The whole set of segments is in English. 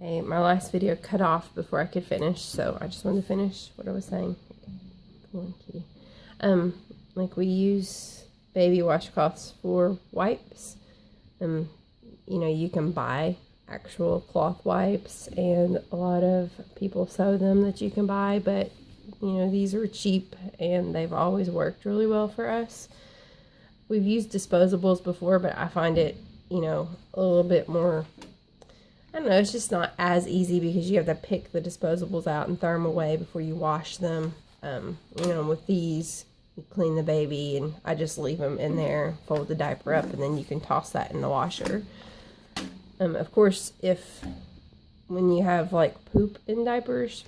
Okay, my last video cut off before I could finish, so I just wanted to finish what I was saying. Come on, kitty. Like we use baby washcloths for wipes. You know, you can buy actual cloth wipes, and a lot of people sew them that you can buy, but you know, these are cheap and they've always worked really well for us. We've used disposables before, but I find it, you know, a little bit more, I don't know, it's just not as easy because you have to pick the disposables out and throw them away before you wash them. You know, with these, you clean the baby and I just leave them in there, fold the diaper up, and then you can toss that in the washer. Of course, when you have like poop in diapers,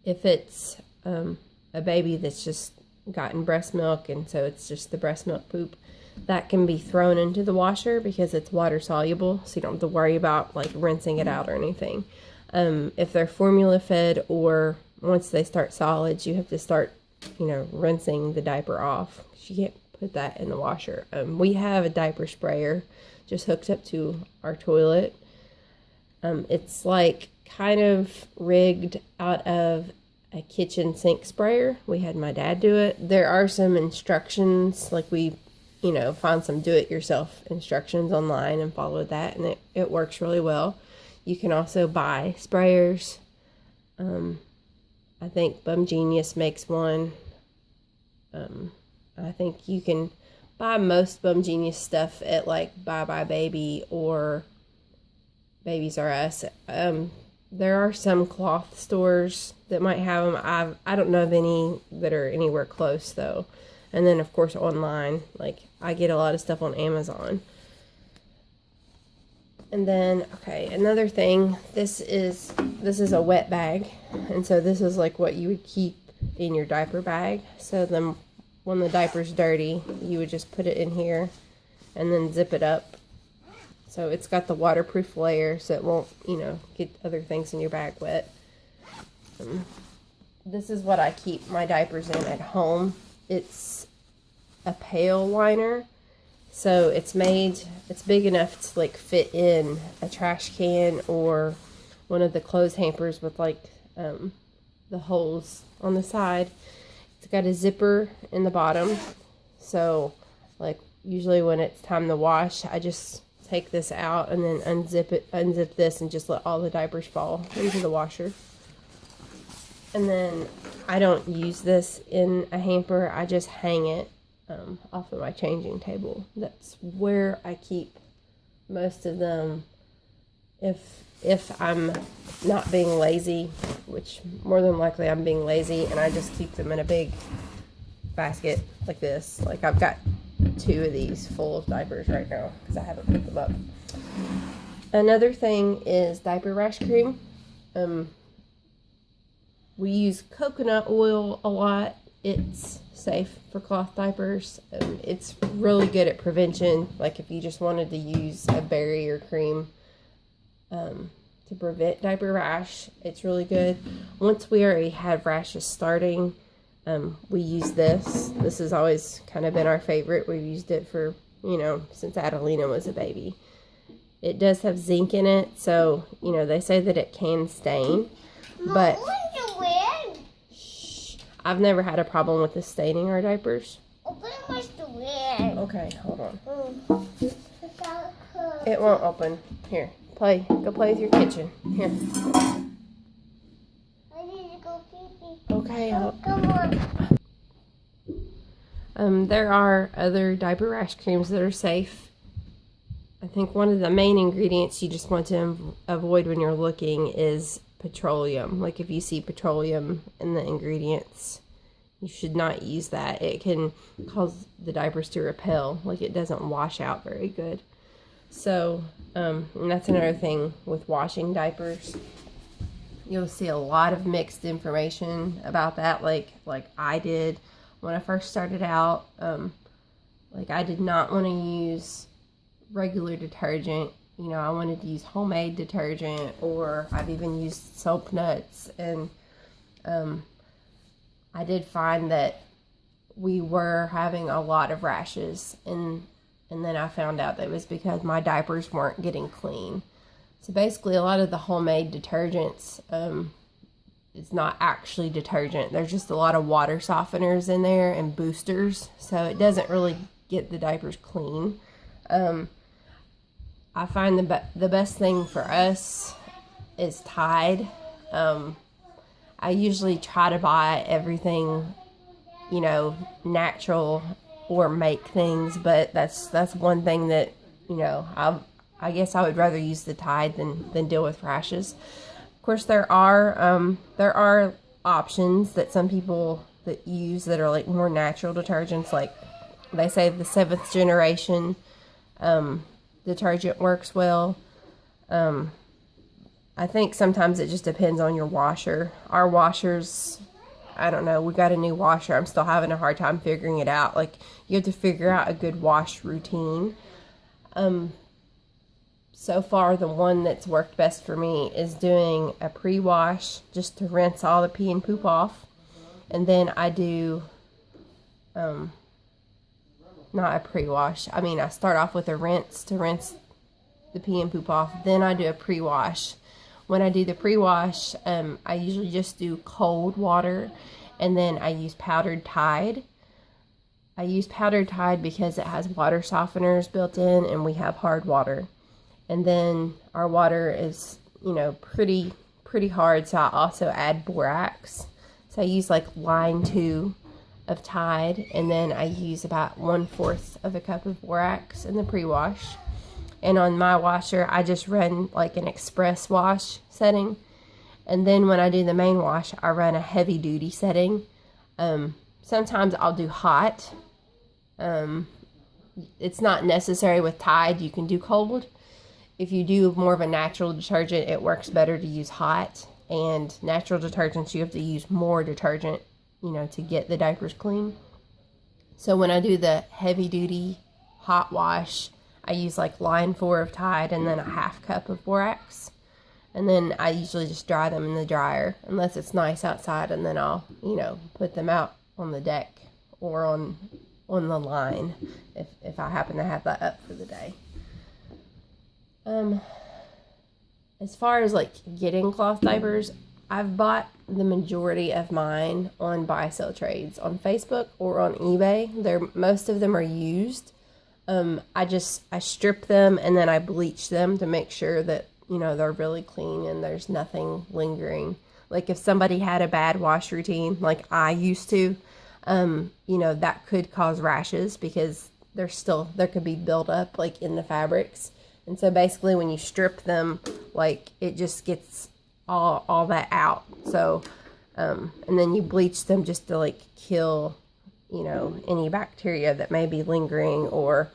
if it's a baby that's just gotten breast milk and so it's just the breast milk poop, that can be thrown into the washer because it's water soluble, so you don't have to worry about like rinsing it out or anything. If they're formula fed or once they start solids, you have to start, you know, rinsing the diaper off. You can't put that in the washer. We have a diaper sprayer just hooked up to our toilet. It's like kind of rigged out of a kitchen sink sprayer. We had my dad do it. There are some instructions, like we, you know, found some do-it-yourself instructions online and followed that, and it works really well. You can also buy sprayers. I think Bum Genius makes one. I think you can buy most Bum Genius stuff at like Bye Bye Baby or Babies R Us. There are some cloth stores that might have them. I don't know of any that are anywhere close though. And then of course online, like I get a lot of stuff on Amazon. And then, okay, another thing, this is a wet bag. And so this is like what you would keep in your diaper bag. So then when the diaper's dirty, you would just put it in here and then zip it up. So it's got the waterproof layer so it won't, you know, get other things in your bag wet. This is what I keep my diapers in at home. It's a pail liner. So it's big enough to like fit in a trash can or one of the clothes hampers with like the holes on the side. It's got a zipper in the bottom. So like usually when it's time to wash, I just take this out and then unzip this and just let all the diapers fall into the washer. And then I don't use this in a hamper. I just hang it off of my changing table. That's where I keep most of them if I'm not being lazy, which more than likely I'm being lazy, and I just keep them in a big basket like this. Like I've got 2 of these full of diapers right now because I haven't put them up. Another thing is diaper rash cream. We use coconut oil a lot. It's safe for cloth diapers. It's really good at prevention. Like if you just wanted to use a barrier cream to prevent diaper rash, it's really good. Once we already had rashes starting, we use this. This has always kind of been our favorite. We've used it for, you know, since Adelina was a baby. It does have zinc in it, so, you know, they say that it can stain. But I've never had a problem with this staining our diapers. Okay, hold on. It won't open. Here, play. Go play with your kitchen. Here. I need to go pee-pee. Okay. Come on. There are other diaper rash creams that are safe. I think one of the main ingredients you just want to avoid when you're looking is petroleum. Like if you see petroleum in the ingredients, you should not use that. It can cause the diapers to repel. Like it doesn't wash out very good. So, and that's another thing with washing diapers. You'll see a lot of mixed information about that, like I did when I first started out. Like I did not want to use regular detergent. You know, I wanted to use homemade detergent, or I've even used soap nuts. And I did find that we were having a lot of rashes, and then I found out that it was because my diapers weren't getting clean. So basically, a lot of the homemade detergents, it's not actually detergent. There's just a lot of water softeners in there and boosters, so it doesn't really get the diapers clean. I find the best thing for us is Tide. I usually try to buy everything, you know, natural or make things, but that's one thing that, you know, I guess I would rather use the Tide than deal with rashes. Of course, there are options that some people that use that are like more natural detergents, like they say the 7th generation detergent works well. I think sometimes it just depends on your washer. Our washers, I don't know, we got a new washer. I'm still having a hard time figuring it out. Like, you have to figure out a good wash routine. So far, the one that's worked best for me is doing a pre-wash just to rinse all the pee and poop off. And then I do, not a pre-wash. I mean, I start off with a rinse to rinse the pee and poop off. Then I do a pre-wash. When I do the pre-wash, I usually just do cold water, and then I use powdered Tide. I use powdered Tide because it has water softeners built in, and we have hard water. And then our water is, you know, pretty hard, so I also add borax. So I use like line 2 of Tide, and then I use about 1/4 of a cup of borax in the pre-wash. And on my washer, I just run like an express wash setting. And then when I do the main wash, I run a heavy duty setting. Sometimes I'll do hot. It's not necessary with Tide. You can do cold. If you do more of a natural detergent, it works better to use hot. And natural detergents, you have to use more detergent, you know, to get the diapers clean. So when I do the heavy duty hot wash, I use like line 4 of Tide and then a 1/2 cup of borax. And then I usually just dry them in the dryer unless it's nice outside, and then I'll, you know, put them out on the deck or on the line if I happen to have that up for the day. As far as like getting cloth diapers, I've bought the majority of mine on buy sell trades on Facebook or on eBay. Most of them are used. I strip them and then I bleach them to make sure that, you know, they're really clean and there's nothing lingering. Like if somebody had a bad wash routine like I used to, you know, that could cause rashes because there could be buildup like in the fabrics. And so basically when you strip them, like it just gets all that out. So, and then you bleach them just to like kill, you know, any bacteria that may be lingering or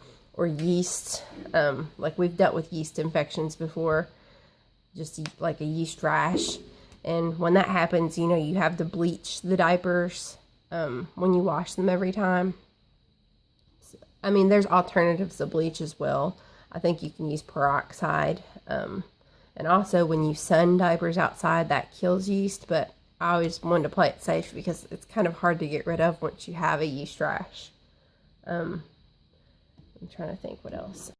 yeast. Like we've dealt with yeast infections before, just like a yeast rash. And when that happens, you know, you have to bleach the diapers when you wash them every time. I mean, there's alternatives to bleach as well. I think you can use peroxide. And also when you sun diapers outside, that kills yeast, but I always wanted to play it safe because it's kind of hard to get rid of once you have a yeast rash. I'm trying to think what else.